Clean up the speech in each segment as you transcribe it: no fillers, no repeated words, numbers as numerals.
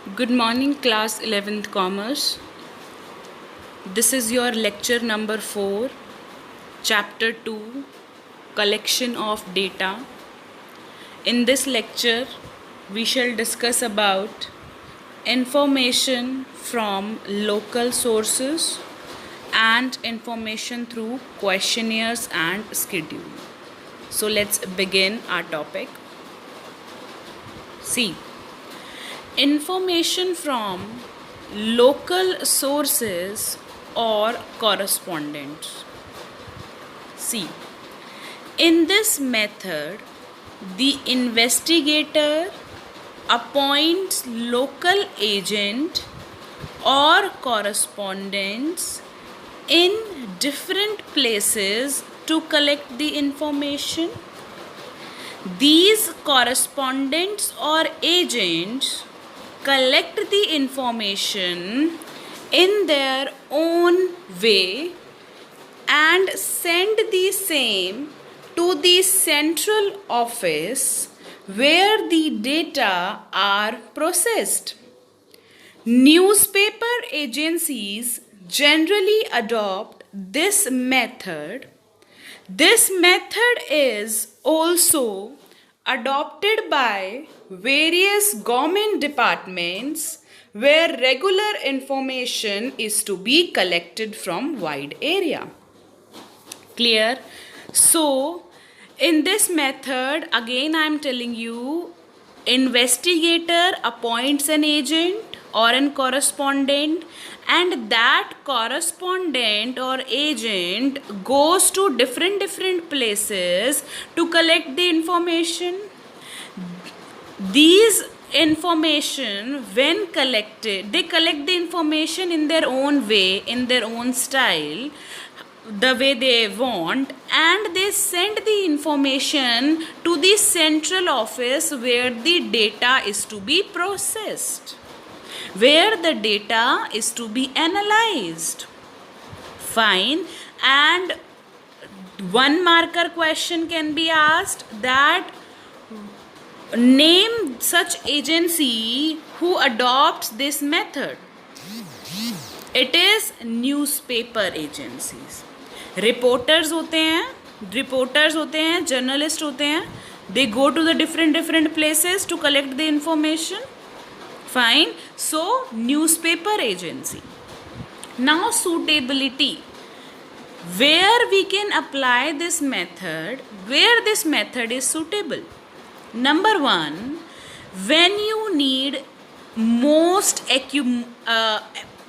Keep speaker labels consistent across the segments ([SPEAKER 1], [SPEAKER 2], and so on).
[SPEAKER 1] Good morning, class 11th Commerce. This is your lecture number 4, chapter 2, collection of data. In this lecture, we shall discuss about information from local sources and information through questionnaires and schedule. So let's begin our topic. See, information from local sources or correspondents. See, in this method, the investigator appoints local agent or correspondents in different places to collect the information. These correspondents or agents collect the information in their own way and send the same to the central office where the data are processed. Newspaper agencies generally adopt this method. This method is also adopted by various government departments where regular information is to be collected from wide area. Clear? So, in this method, again I am telling you, investigator appoints an agent or an correspondent, and that correspondent or agent goes to different places to collect the information. These information, when collected, they collect the information in their own way, in their own style, the way they want, and they send the information to the central office where the data is to be processed, where the data is to be analyzed. Fine. And one marker question can be asked that name such agency who adopts this method. It is newspaper agencies. Reporters होते हैं, journalist होते हैं. They go to the different places to collect the information. Fine. So, newspaper agency. Now, suitability. Where we can apply this method, where this method is suitable. Number 1, when you need most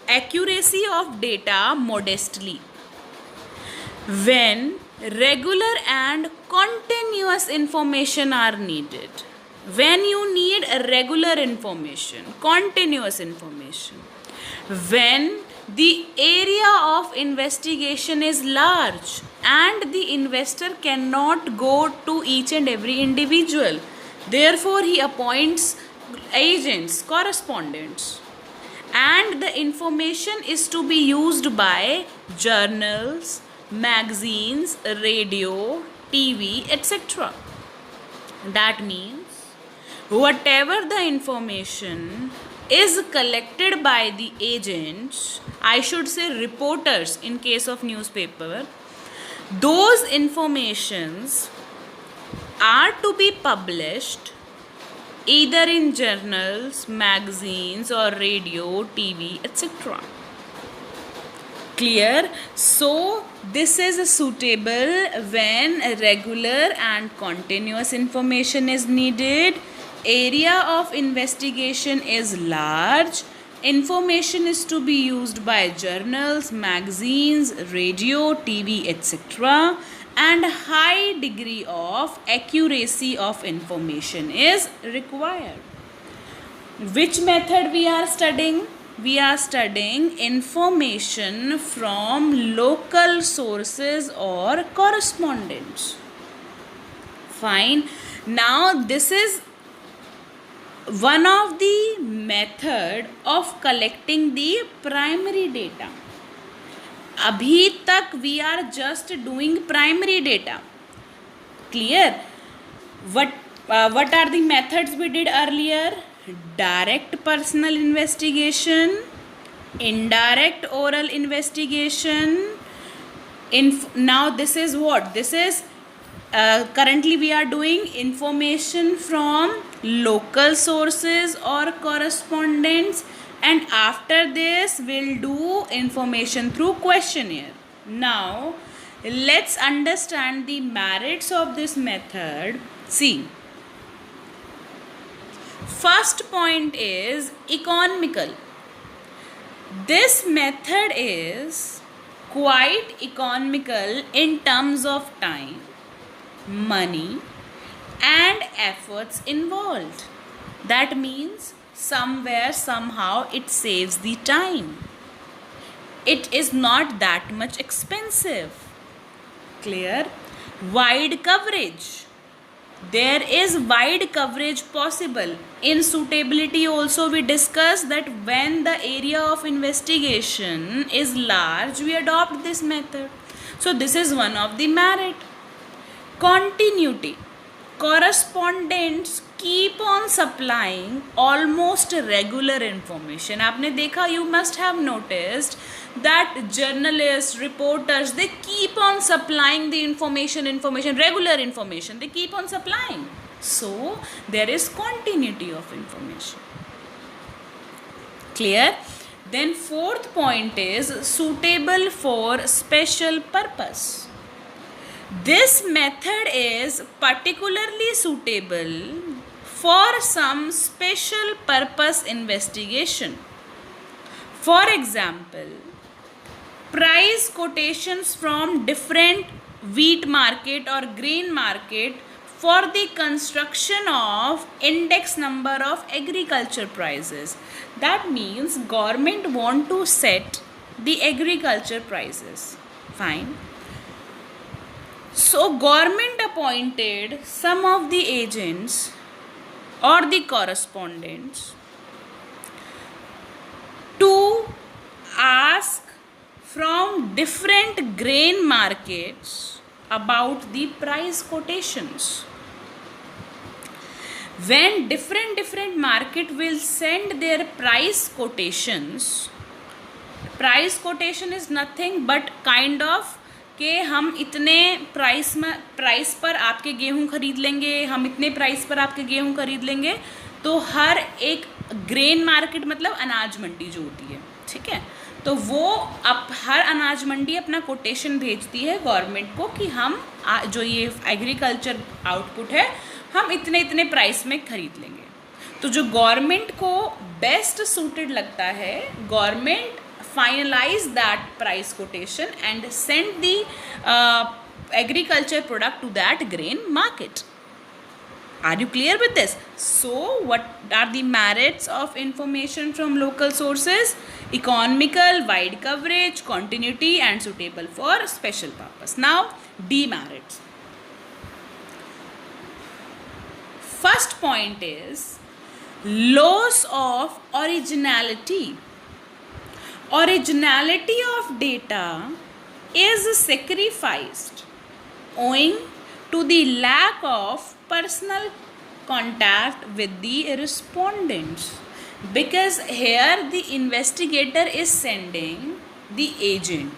[SPEAKER 1] accuracy of data modestly. When regular and continuous information are needed. When you need regular information, continuous information. When the area of investigation is large and the investor cannot go to each and every individual. Therefore, he appoints agents, correspondents. And the information is to be used by journals, magazines, radio, TV, etc. That means whatever the information is collected by the agents, I should say reporters in case of newspaper, those informations are to be published either in journals, magazines or radio, TV, etc. Clear? So, this is suitable when regular and continuous information is needed. Area of investigation is large. Information is to be used by journals, magazines, radio, TV, etc. And high degree of accuracy of information is required. Which method we are studying? We are studying information from local sources or correspondents. Fine. Now this is one of the method of collecting the primary data. अभी तक we are just doing primary data. Clear? What are the methods we did earlier? direct personal investigation, indirect oral investigation. Now this is what? This is currently we are doing information from local sources or correspondents, and after this we'll do information through questionnaire. Now let's understand the merits of this method. See, first point is economical. This method is quite economical in terms of time, money, and efforts involved. That means somewhere, somehow it saves the time. It is not that much expensive. Clear? Wide coverage. There is wide coverage possible. In suitability also we discussed that when the area of investigation is large, we adopt this method. So this is one of the merit. Continuity. Correspondents keep on supplying almost regular information. आपने देखा, you must have noticed that journalists, reporters, they keep on supplying the information, regular information. They keep on supplying. So there is continuity of information. Clear? Then fourth point is suitable for special purpose. This method is particularly suitable for some special purpose investigation. For example, price quotations from different wheat market or grain market for the construction of index number of agriculture prices. That means government want to set the agriculture prices. Fine. So government appointed some of the agents or the correspondents to ask from different grain markets about the price quotations. When different market will send their price quotations, price quotation is nothing but kind of कि हम इतने price पर आपके गेहूं खरीद लेंगे, हम इतने प्राइस पर आपके गेहूं खरीद लेंगे. तो हर एक ग्रेन मार्केट मतलब अनाज मंडी जो होती है, ठीक है, तो वो अब हर अनाज मंडी अपना कोटेशन भेजती है गवर्नमेंट को कि हम जो ये एग्रीकल्चर आउटपुट है हम इतने इतने प्राइस में खरीद लेंगे. तो जो गवर्नमेंट को बेस्ट सूटेड लगता है, government finalize that price quotation and send the agriculture product to that grain market. Are you clear with this? So what are the merits of information from local sources? Economical, wide coverage, continuity, and suitable for special purpose. Now demerits. First point is loss of originality. Originality of data is sacrificed owing to the lack of personal contact with the respondents, because here the investigator is sending the agent,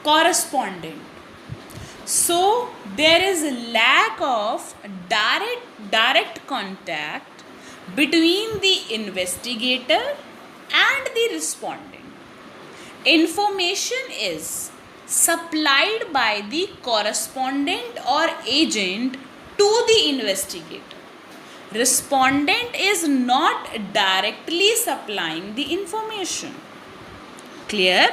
[SPEAKER 1] correspondent. So there is a lack of direct contact between the investigator and the respondent. Information is supplied by the correspondent or agent to the investigator. Respondent is not directly supplying the information. Clear?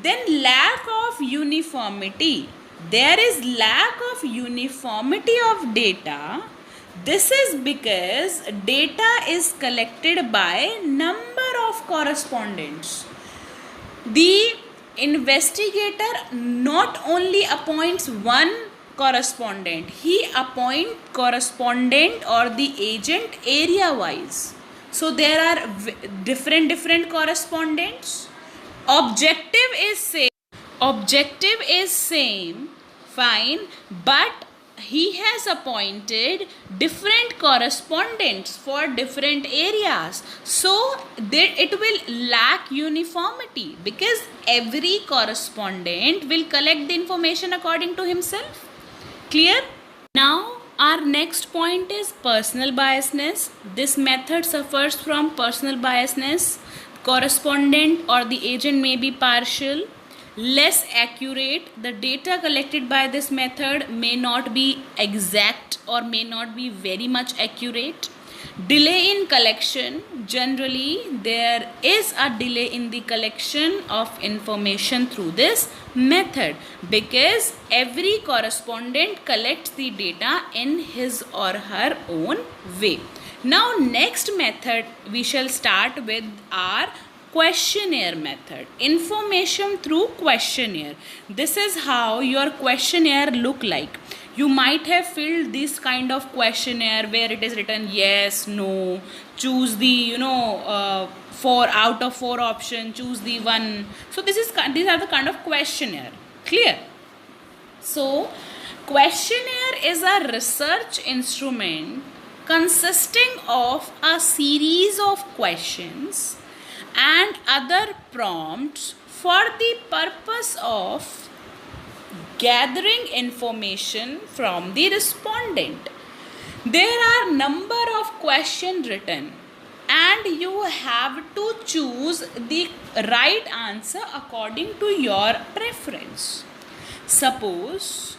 [SPEAKER 1] Then lack of uniformity. There is lack of uniformity of data. This is because data is collected by number of correspondents. The investigator not only appoints one correspondent, he appoints correspondent or the agent area wise. So there are different correspondents. Objective is same, fine, but he has appointed different correspondents for different areas. So it will lack uniformity because every correspondent will collect the information according to himself. Clear? Now our next point is personal biasness. This method suffers from personal biasness. Correspondent or the agent may be partial, less accurate. The data collected by this method may not be exact or may not be very much accurate. Delay in collection. Generally, there is a delay in the collection of information through this method because every correspondent collects the data in his or her own way. Now, next method we shall start with our questionnaire method. Information through questionnaire. This is how your questionnaire look like. You might have filled this kind of questionnaire where it is written yes, no, choose the 4 out of 4 option, choose the one. So these are the kind of questionnaire. Clear? So questionnaire is a research instrument consisting of a series of questions and other prompts for the purpose of gathering information from the respondent. There are number of questions written and you have to choose the right answer according to your preference. Suppose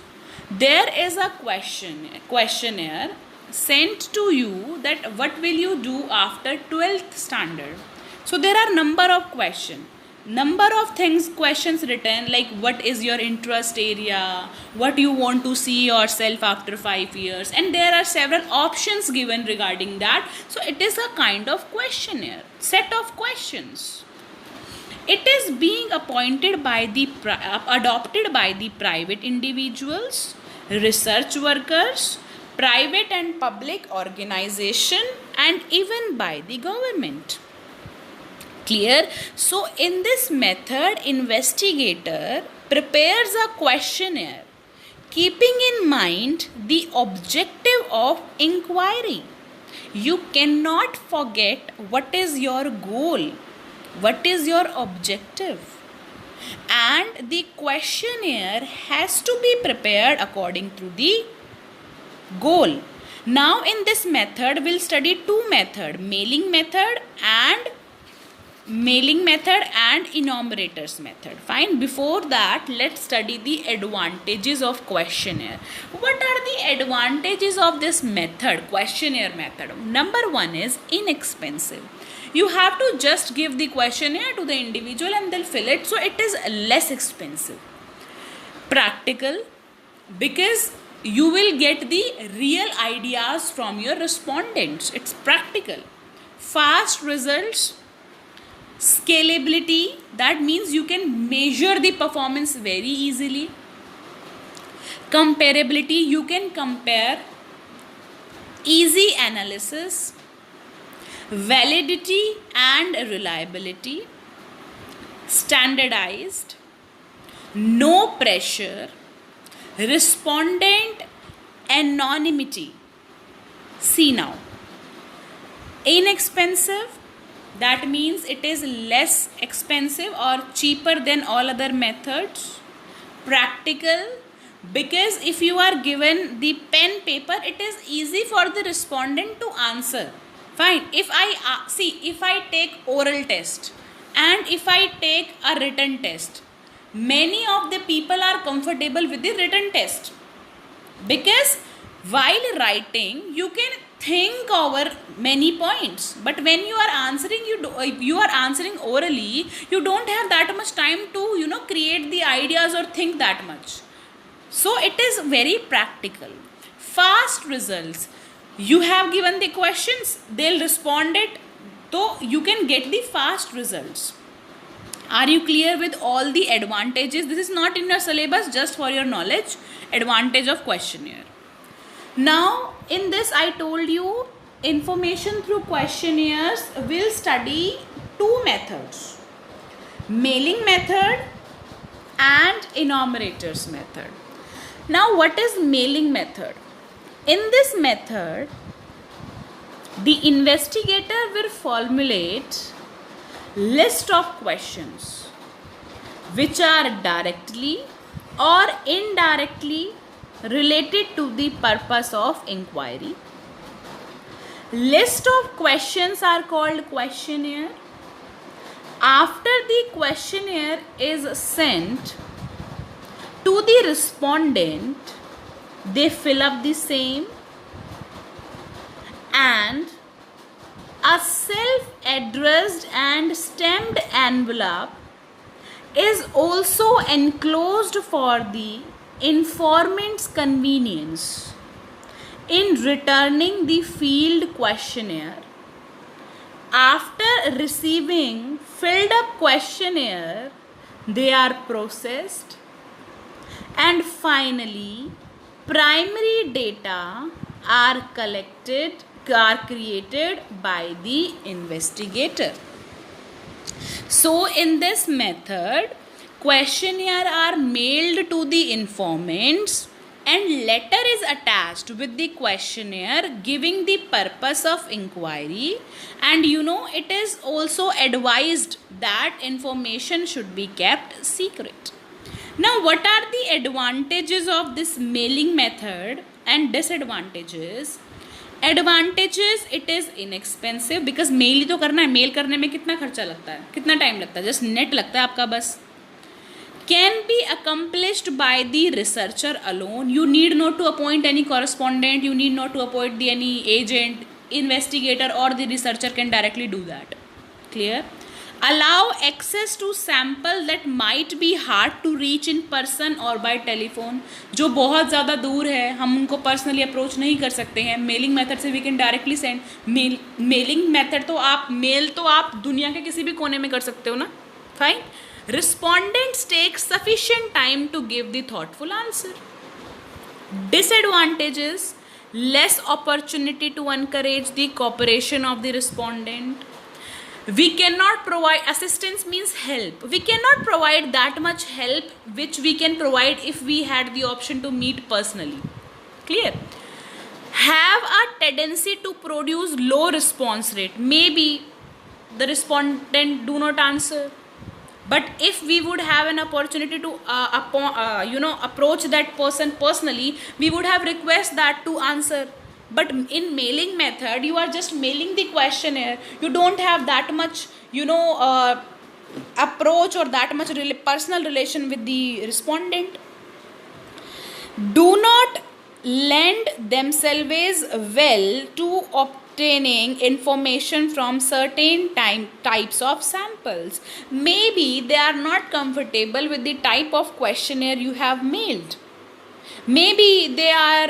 [SPEAKER 1] there is a questionnaire sent to you that what will you do after 12th standard. So there are number of questions. Number of questions written like what is your interest area, what you want to see yourself after 5 years, and there are several options given regarding that. So it is a kind of questionnaire, set of questions. It is being adopted by the private individuals, research workers, private and public organization, and even by the government. Clear? So in this method, investigator prepares a questionnaire keeping in mind the objective of inquiry. You cannot forget what is your goal, what is your objective, and the questionnaire has to be prepared according to the goal. Now in this method, we'll study two methods, mailing method and enumerators method. Fine. Before that, let's study the advantages of questionnaire. What are the advantages of this method, questionnaire method? Number one is inexpensive. You have to just give the questionnaire to the individual and they'll fill it, so it is less expensive. Practical, because you will get the real ideas from your respondents. It's practical. Fast results. Scalability, that means you can measure the performance very easily. Comparability, you can compare. Easy analysis. Validity and reliability. Standardized. No pressure. Respondent anonymity. See now. Inexpensive, that means it is less expensive or cheaper than all other methods. Practical, because if you are given the pen paper, it is easy for the respondent to answer. Fine. If I take oral test and if I take a written test, many of the people are comfortable with the written test because while writing you can think over many points, but when you are answering, you are answering orally, you don't have that much time to create the ideas or think that much. So it is very practical. Fast results, you have given the questions, they'll respond it, so you can get the fast results. Are you clear with all the advantages? This is not in your syllabus, just for your knowledge. Advantage of questionnaire. Now in this I told you information through questionnaires will study two methods, mailing method and enumerators method. Now what is mailing method? In this method, the investigator will formulate list of questions which are directly or indirectly related to the purpose of inquiry. List of questions are called questionnaire. After the questionnaire is sent to the respondent, they fill up the same, and a self-addressed and stamped envelope is also enclosed for the informant's convenience in returning the field questionnaire. After receiving filled up questionnaire, they are processed, and finally primary data are created by the investigator. So in this method, questionnaire are mailed to the informants and letter is attached with the questionnaire giving the purpose of inquiry, and it is also advised that information should be kept secret. Now what are the advantages of this mailing method and disadvantages? Advantages, it is inexpensive because mail ही तो करना है. Mail करने में कितना खर्चा लगता है, कितना टाइम लगता है, जस्ट नेट लगता है आपका बस. Can be accomplished by the researcher alone. You need not to appoint any correspondent, you need not to appoint any agent, investigator or the researcher can directly do that. Clear? Allow access to sample that might be hard to reach in person or by telephone. जो बहुत ज़्यादा दूर है, हम उनको personally approach नहीं कर सकते हैं. मेलिंग मेथड से we can directly send. Mailing method तो आप दुनिया के किसी भी कोने में कर सकते हो ना. Fine. Respondents take sufficient time to give the thoughtful answer. Disadvantages: less opportunity to encourage the cooperation of the respondent. We cannot provide assistance, means help. We cannot provide that much help which we can provide if we had the option to meet personally. Clear? Have a tendency to produce low response rate. Maybe the respondent do not answer. But if we would have an opportunity to approach that person personally, we would have request that to answer. But in mailing method, you are just mailing the questionnaire. You don't have that much approach or that much personal relation with the respondent. Do not lend themselves well to obtaining information from certain types of samples. Maybe they are not comfortable with the type of questionnaire you have mailed. Maybe they are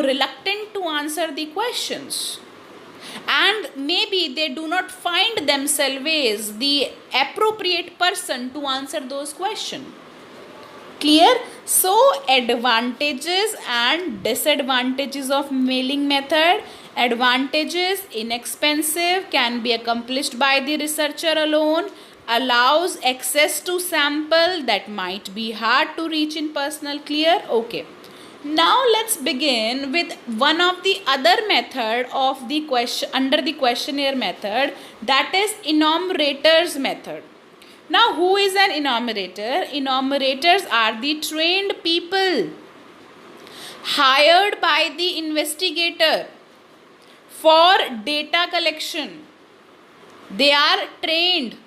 [SPEAKER 1] reluctant to answer the questions, and maybe they do not find themselves the appropriate person to answer those questions. Clear? So advantages and disadvantages of mailing method. Advantages: inexpensive, can be accomplished by the researcher alone, allows access to sample that might be hard to reach in personal. Clear? Okay. Now let's begin with one of the other method of the under the questionnaire method, that is enumerators method. Now who is an enumerator? Enumerators are the trained people hired by the investigator for data collection. They are trained.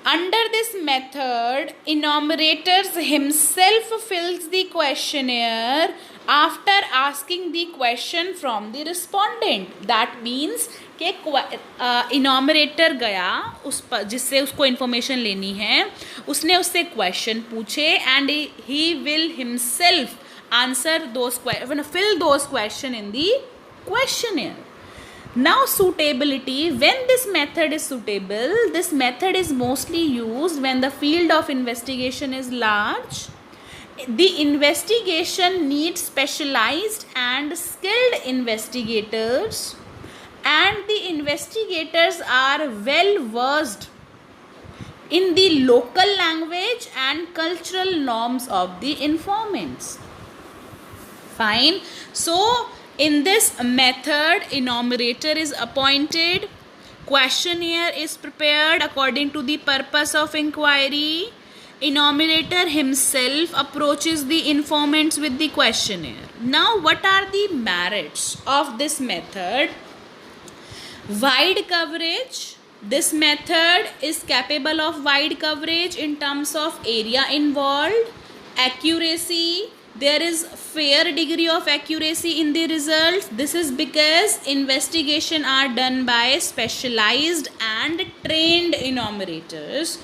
[SPEAKER 1] Under this method, enumerators himself fills the questionnaire after asking the question from the respondent. That means कि enumerator गया उस पर जिससे उसको information लेनी है, उसने उससे question पूछे and he will himself answer those fill those question in the questionnaire. Now suitability. When this method is suitable, this method is mostly used when the field of investigation is large. The investigation needs specialized and skilled investigators, and the investigators are well versed in the local language and cultural norms of the informants. Fine. So, in this method, enumerator is appointed, questionnaire is prepared according to the purpose of inquiry. Enumerator himself approaches the informants with the questionnaire. Now, what are the merits of this method? Wide coverage. This method is capable of wide coverage in terms of area involved. Accuracy. There is fair degree of accuracy in the results. This is because investigation are done by specialized and trained enumerators.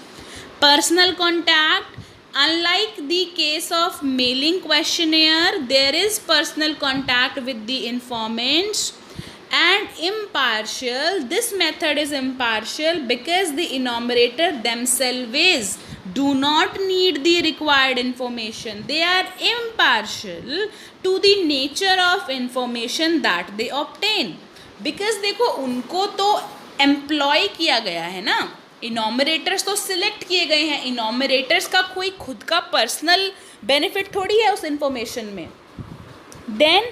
[SPEAKER 1] Personal contact. Unlike the case of mailing questionnaire, there is personal contact with the informants. And impartial. This method is impartial because the enumerator themselves do not need the required information. They are impartial to the nature of information that they obtain. Because देखो उनको तो employ किया गया है ना, इनोमरेटर्स तो select किए गए हैं. इनोमरेटर्स का कोई खुद का पर्सनल बेनिफिट थोड़ी है उस इंफॉर्मेशन में. Then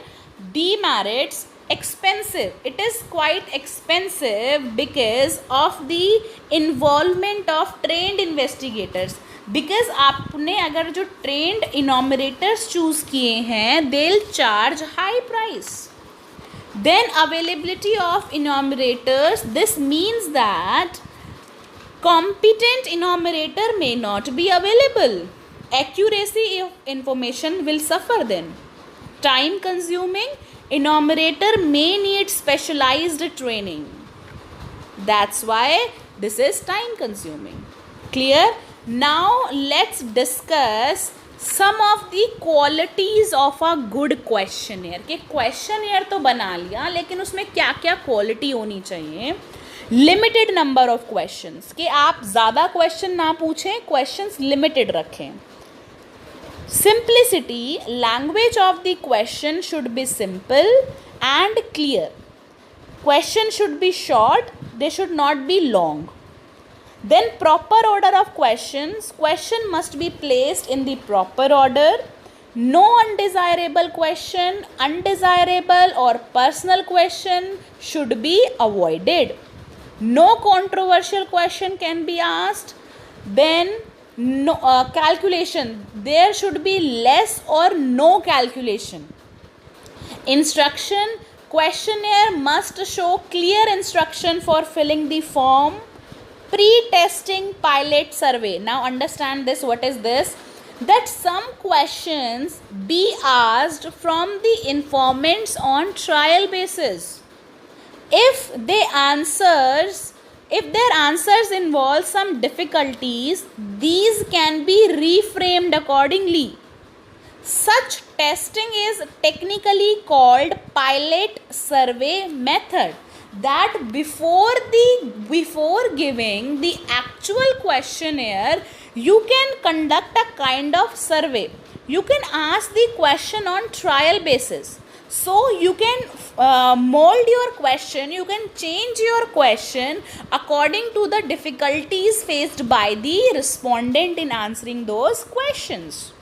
[SPEAKER 1] demerits. Expensive. It is quite expensive because of the involvement of trained investigators. Because आपने अगर जो trained enumerators choose किए हैं, they'll charge high price. Then availability of enumerators. This means that competent enumerator may not be available. Accuracy of information will suffer then. Time consuming. Enumerator may need specialized training. That's why this is time consuming. Clear? Now let's discuss some of the qualities of a good questionnaire. कि questionnaire तो बना लिया, लेकिन उसमें क्या क्या quality होनी चाहिए. Limited number of questions. कि आप ज़्यादा question ना पूछें, questions limited रखें. Simplicity. Language of the question should be simple and clear. Question should be short, they should not be long. Then proper order of questions. Question must be placed in the proper order. No undesirable question, undesirable or personal question should be avoided. No controversial question can be asked. Then no calculation. There should be less or no calculation. Instruction. Questionnaire must show clear instruction for filling the form. Pre-testing pilot survey. Now understand this. What is this? That some questions be asked from the informants on trial basis. If their answers involve some difficulties, these can be reframed accordingly. Such testing is technically called pilot survey method. That before giving the actual questionnaire, you can conduct a kind of survey. You can ask the question on trial basis. So you can mold your question, you can change your question according to the difficulties faced by the respondent in answering those questions.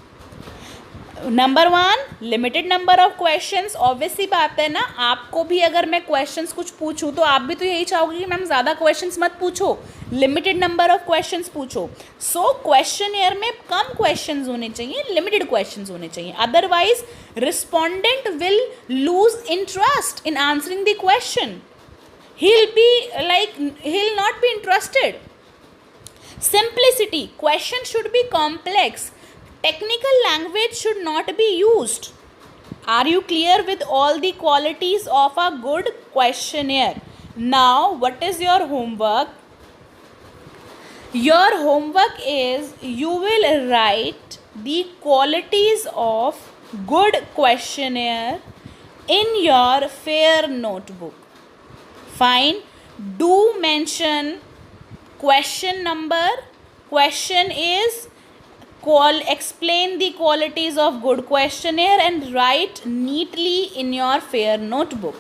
[SPEAKER 1] Number 1, limited number of questions. Obvious सी बात है ना, आपको भी अगर मैं questions कुछ पूछूं तो आप भी तो यही चाहोगे कि मैम ज़्यादा क्वेश्चंस मत पूछो, लिमिटेड नंबर ऑफ क्वेश्चंस पूछो. सो क्वेश्चनेयर में कम क्वेश्चंस होने चाहिए, लिमिटेड क्वेश्चंस होने चाहिए. Otherwise respondent will lose interest in answering the question. he'll not be interested. Simplicity. Question should be complex. Technical language should not be used. Are you clear with all the qualities of a good questionnaire? Now, what is your homework? Your homework is you will write the qualities of good questionnaire in your fair notebook. Fine. Do mention question number. Question is explain the qualities of good questionnaire and write neatly in your fair notebook.